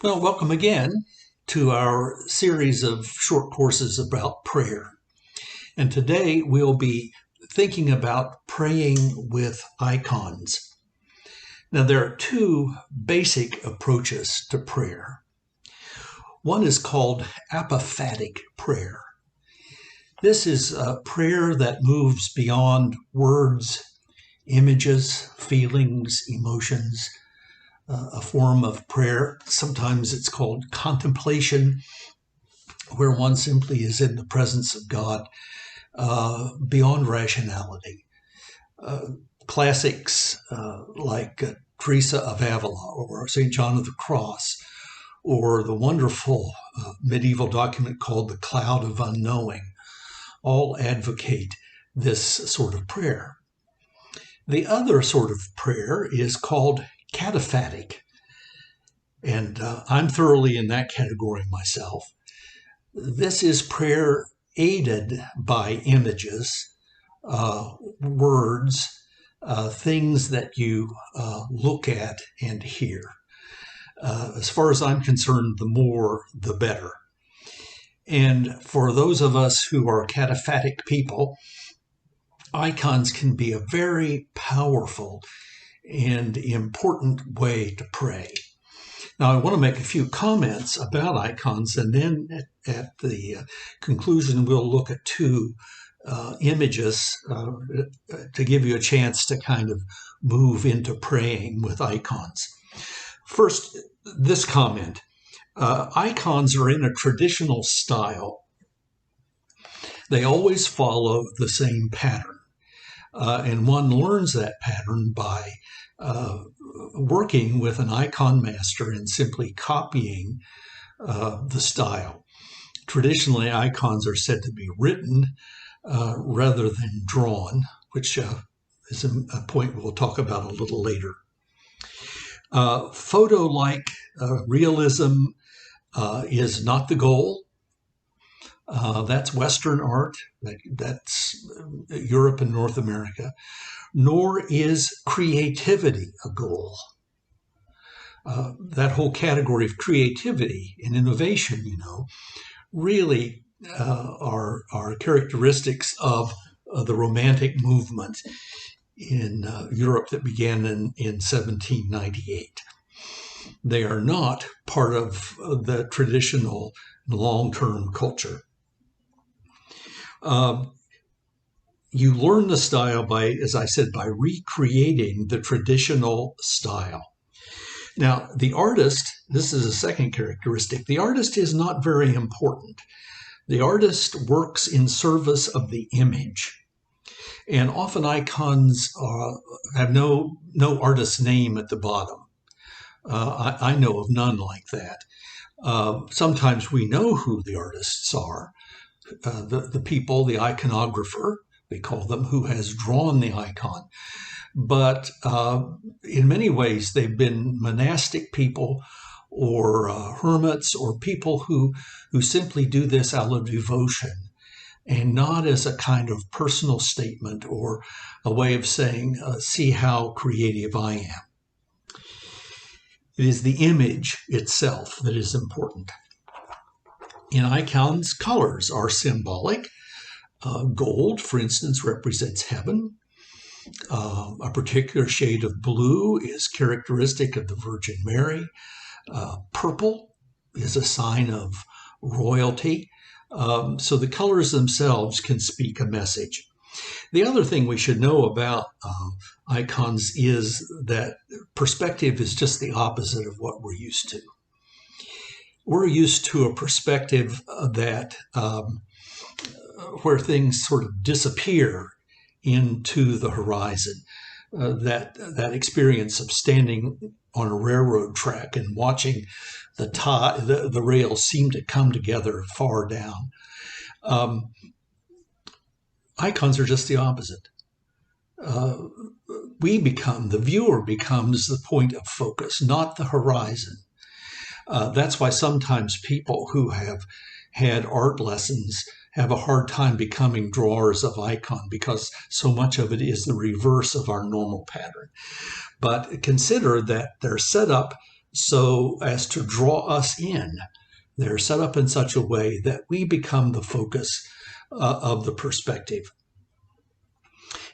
Well, welcome again to our series of short courses about prayer. And today we'll be thinking about praying with icons. Now, there are two basic approaches to prayer. One is called apophatic prayer. This is a prayer that moves beyond words, images, feelings, emotions. A form of prayer. Sometimes it's called contemplation, where one simply is in the presence of God beyond rationality. Classics like Teresa of Avila or St. John of the Cross, or the wonderful medieval document called The Cloud of Unknowing, all advocate this sort of prayer. The other sort of prayer is called cataphatic, and I'm thoroughly in that category myself. This is prayer aided by images, words, things that you look at and hear. As far as I'm concerned, the more, the better. And for those of us who are cataphatic people, icons can be a very powerful and important way to pray. Now, I want to make a few comments about icons, and then at the conclusion, we'll look at two images to give you a chance to kind of move into praying with icons. First, this comment. Icons are in a traditional style. They always follow the same pattern. And one learns that pattern by working with an icon master and simply copying the style. Traditionally, icons are said to be written rather than drawn, which is a point we'll talk about a little later. Photo-like realism is not the goal. That's Western art, that's Europe and North America, nor is creativity a goal. That whole category of creativity and innovation, really are characteristics of the Romantic movement in Europe that began in 1798. They are not part of the traditional long-term culture. You learn the style by, as I said, by recreating the traditional style. Now, the artist, this is a second characteristic, the artist is not very important. The artist works in service of the image. And often icons have no artist's name at the bottom. I know of none like that. Sometimes we know who the artists are. The people, the iconographer, we call them, who has drawn the icon. But in many ways, they've been monastic people or hermits or people who simply do this out of devotion and not as a kind of personal statement or a way of saying, see how creative I am. It is the image itself that is important. In icons, colors are symbolic. Gold, for instance, represents heaven. A particular shade of blue is characteristic of the Virgin Mary. Purple is a sign of royalty. So the colors themselves can speak a message. The other thing we should know about icons is that perspective is just the opposite of what we're used to. We're used to a perspective that where things sort of disappear into the horizon. That experience of standing on a railroad track and watching the rails seem to come together far down. Icons are just the opposite. The viewer becomes the point of focus, not the horizon. That's why sometimes people who have had art lessons have a hard time becoming drawers of icon because so much of it is the reverse of our normal pattern. But consider that they're set up so as to draw us in. They're set up in such a way that we become the focus of the perspective.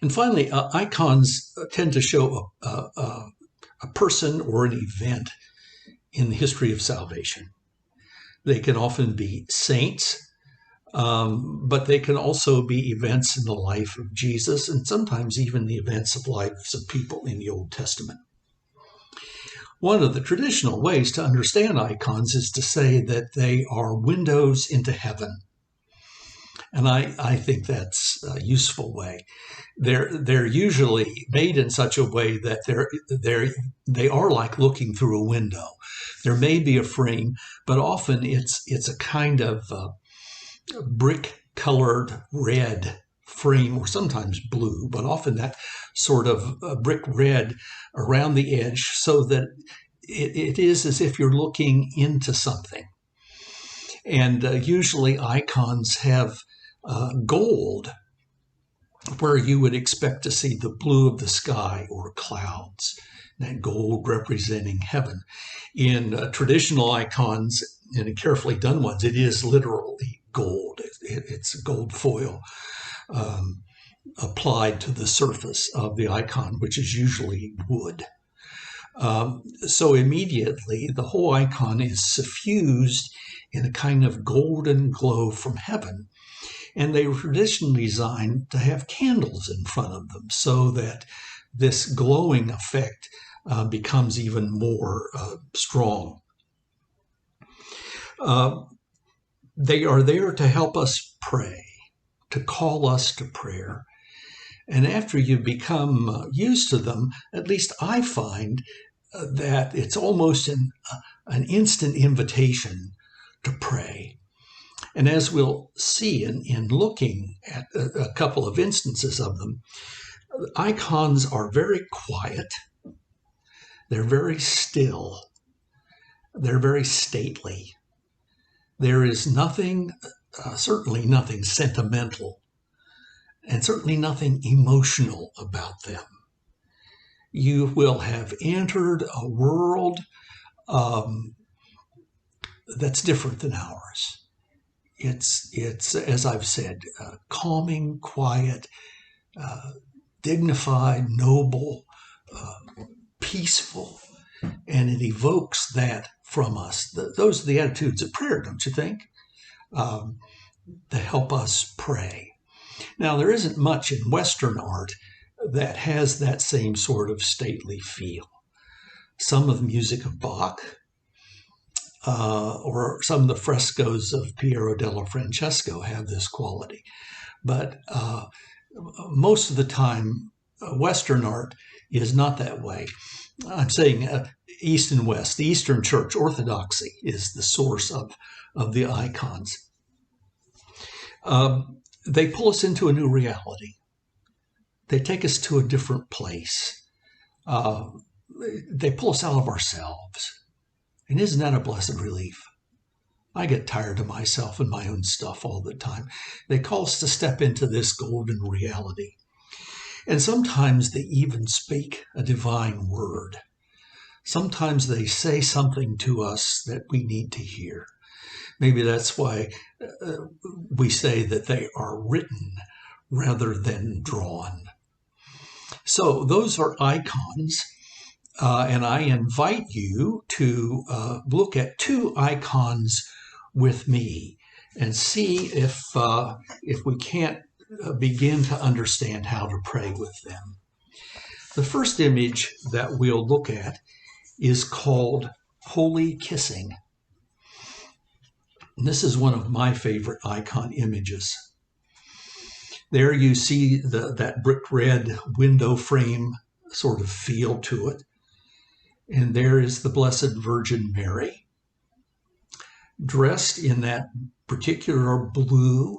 And finally, icons tend to show a person or an event in the history of salvation. They can often be saints, but they can also be events in the life of Jesus, and sometimes even the events of lives of people in the Old Testament. One of the traditional ways to understand icons is to say that they are windows into heaven. And I think that's a useful way. They're usually made in such a way that they are like looking through a window. There may be a frame, but often it's a kind of brick-colored red frame, or sometimes blue, but often that sort of brick red around the edge, so that it is as if you're looking into something. And usually icons have gold, where you would expect to see the blue of the sky or clouds, that gold representing heaven. In traditional icons, and in carefully done ones, it is literally gold. It's gold foil applied to the surface of the icon, which is usually wood. So immediately the whole icon is suffused in a kind of golden glow from heaven. And they were traditionally designed to have candles in front of them, so that this glowing effect becomes even more strong. They are there to help us pray, to call us to prayer. And after you become used to them, at least I find that it's almost an instant invitation to pray. And as we'll see in looking at a couple of instances of them, icons are very quiet. They're very still. They're very stately. There is nothing, certainly nothing sentimental, and certainly nothing emotional about them. You will have entered a world that's different than ours. It's as I've said, calming, quiet, dignified, noble, peaceful, and it evokes that from us. Those are the attitudes of prayer, don't you think? That help us pray. Now, there isn't much in Western art that has that same sort of stately feel. Some of the music of Bach, or some of the frescoes of Piero della Francesco have this quality. But most of the time, Western art is not that way. I'm saying East and West. The Eastern Church, Orthodoxy, is the source of the icons. They pull us into a new reality. They take us to a different place. They pull us out of ourselves. And isn't that a blessed relief? I get tired of myself and my own stuff all the time. They call us to step into this golden reality. And sometimes they even speak a divine word. Sometimes they say something to us that we need to hear. Maybe that's why we say that they are written rather than drawn. So those are icons. And I invite you to look at two icons with me and see if we can't begin to understand how to pray with them. The first image that we'll look at is called Holy Kissing. And this is one of my favorite icon images. There you see that brick red window frame sort of feel to it. And there is the Blessed Virgin Mary, dressed in that particular blue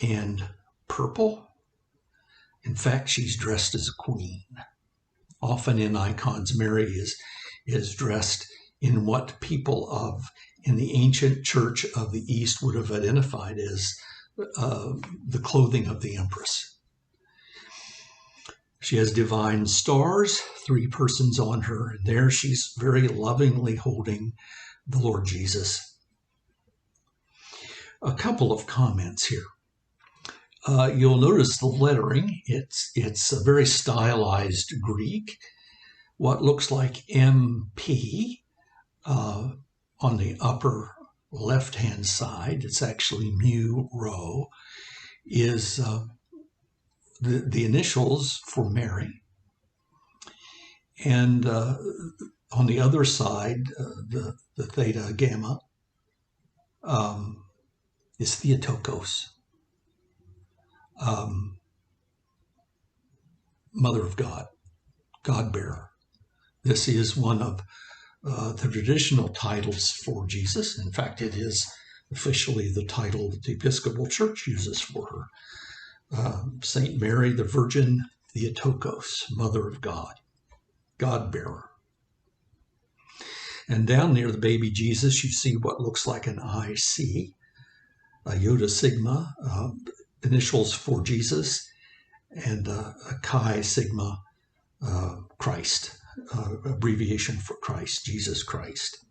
and purple. In fact, she's dressed as a queen. Often in icons, Mary is dressed in what people in the ancient church of the East would have identified as the clothing of the empress. She has divine stars, 3 persons on her, and there she's very lovingly holding the Lord Jesus. A couple of comments here. You'll notice the lettering. It's a very stylized Greek. What looks like MP on the upper left-hand side, it's actually mu rho, is the initials for Mary. And on the other side, the theta gamma is Theotokos, Mother of God, God-bearer. This is one of the traditional titles for Jesus. In fact, it is officially the title that the Episcopal Church uses for her. Saint Mary, the Virgin Theotokos, Mother of God, God-bearer. And down near the baby Jesus, you see what looks like an IC, a Iota Sigma, initials for Jesus, and a Chi Sigma, Christ, abbreviation for Christ, Jesus Christ.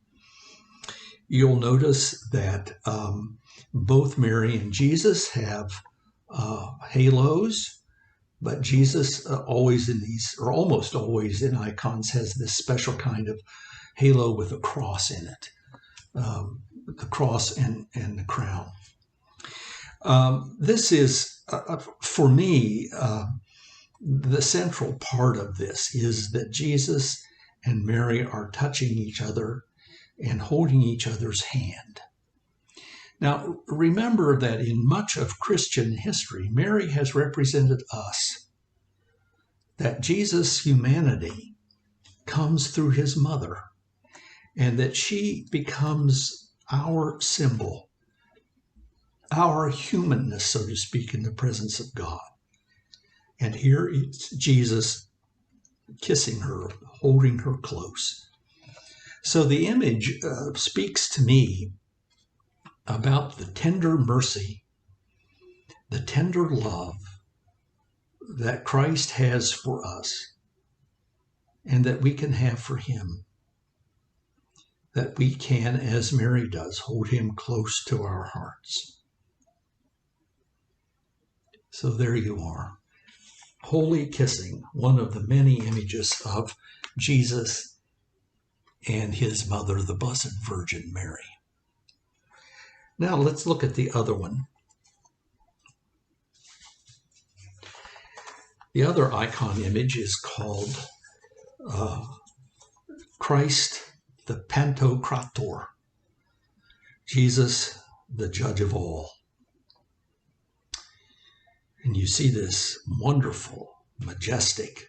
You'll notice that both Mary and Jesus have halos, but Jesus always in these, or almost always in icons, has this special kind of halo with a cross in it, the cross and the crown. This is, for me, the central part of this is that Jesus and Mary are touching each other and holding each other's hand. Now, remember that in much of Christian history, Mary has represented us, that Jesus' humanity comes through his mother, and that she becomes our symbol, our humanness, so to speak, in the presence of God. And here it's Jesus kissing her, holding her close. So the image speaks to me about the tender mercy, the tender love that Christ has for us and that we can have for him. That we can, as Mary does, hold him close to our hearts. So there you are. Holy kissing, one of the many images of Jesus and his mother, the Blessed Virgin Mary. Now let's look at the other one. The other icon image is called Christ the Pantorator, Jesus the Judge of all. And you see this wonderful, majestic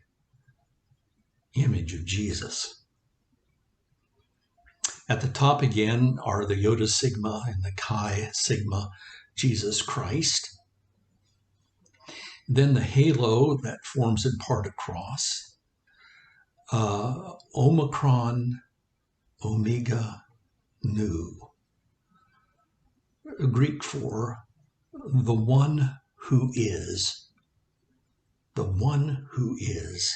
image of Jesus. At the top again are the Iota Sigma and the Chi Sigma, Jesus Christ. Then the halo that forms in part a cross. Omicron, Omega, Nu. Greek for the one who is. The one who is.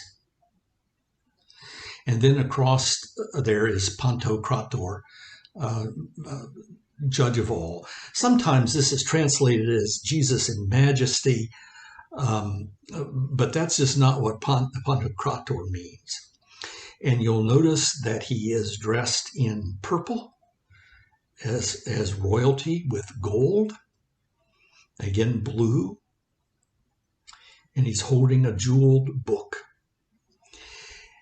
And then across there is Pantorator, Judge of all. Sometimes this is translated as Jesus in majesty, but that's just not what Pantorator means. And you'll notice that he is dressed in purple as royalty with gold, again blue, and he's holding a jeweled book.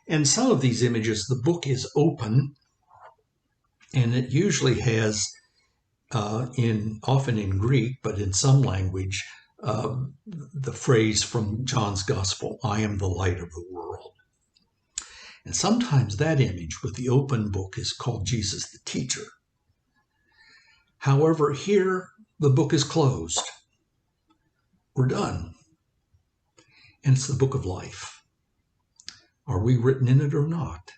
And some of these images, the book is open, and it usually has, often in Greek, but in some language, the phrase from John's Gospel, I am the light of the world. And sometimes that image with the open book is called Jesus the Teacher. However, here the book is closed. We're done. And it's the book of life. Are we written in it or not?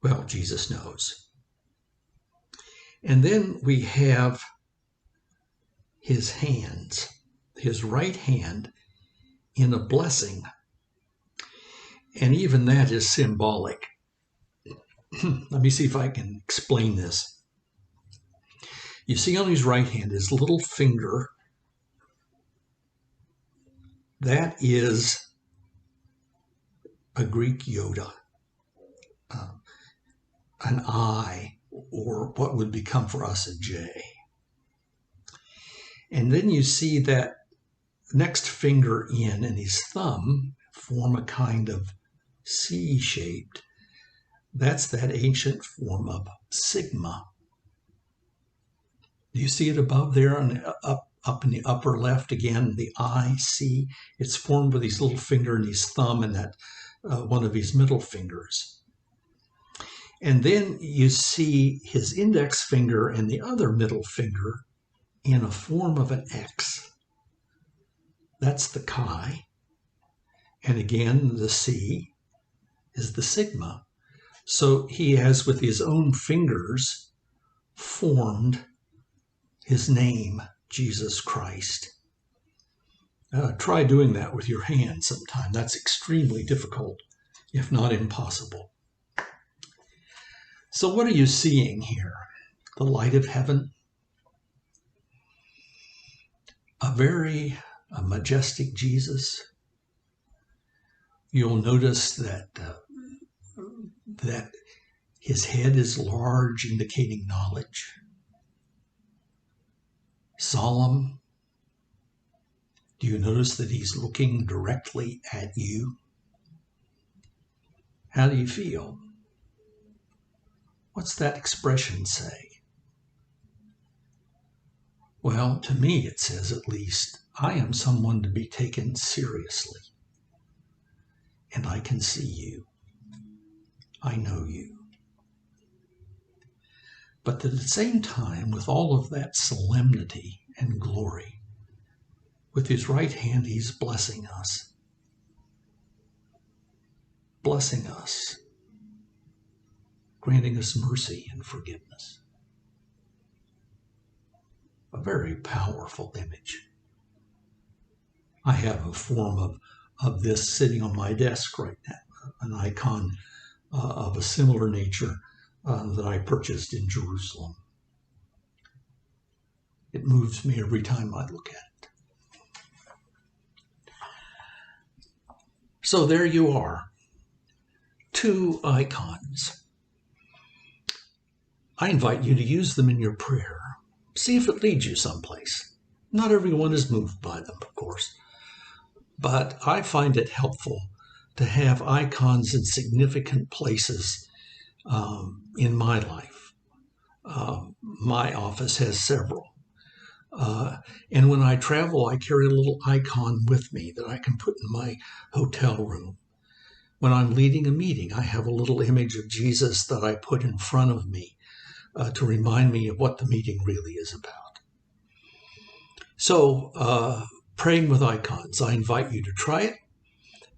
Well, Jesus knows. And then we have his hands. His right hand in a blessing. And even that is symbolic. Let me see if I can explain this. You see on his right hand, his little finger, that is a Greek Yoda, an I, or what would become for us a J. And then you see that next finger in and his thumb form a kind of C-shaped. That's that ancient form of sigma. Do you see it above there and up in the upper left again, the IC? It's formed with his little finger and his thumb and that one of his middle fingers. And then you see his index finger and the other middle finger in a form of an X. That's the chi. And again, the C is the sigma. So he has, with his own fingers, formed his name, Jesus Christ. Try doing that with your hands sometime. That's extremely difficult, if not impossible. So what are you seeing here? The light of heaven? A very majestic Jesus. You'll notice that his head is large, indicating knowledge. Solemn. Do you notice that he's looking directly at you? How do you feel? What's that expression say? Well, to me it says at least, I am someone to be taken seriously. And I can see you. I know you. But at the same time, with all of that solemnity and glory, with his right hand, he's blessing us. Blessing us. Granting us mercy and forgiveness. A very powerful image. I have a form of this sitting on my desk right now, an icon of a similar nature that I purchased in Jerusalem. It moves me every time I look at it. So there you are, 2 icons. I invite you to use them in your prayer. See if it leads you someplace. Not everyone is moved by them, of course, but I find it helpful to have icons in significant places in my life. My office has several. And when I travel, I carry a little icon with me that I can put in my hotel room. When I'm leading a meeting, I have a little image of Jesus that I put in front of me to remind me of what the meeting really is about. So, praying with icons, I invite you to try it.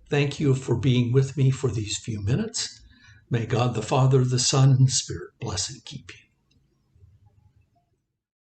Thank you for being with me for these few minutes. May God the Father, the Son, and the Spirit bless and keep you.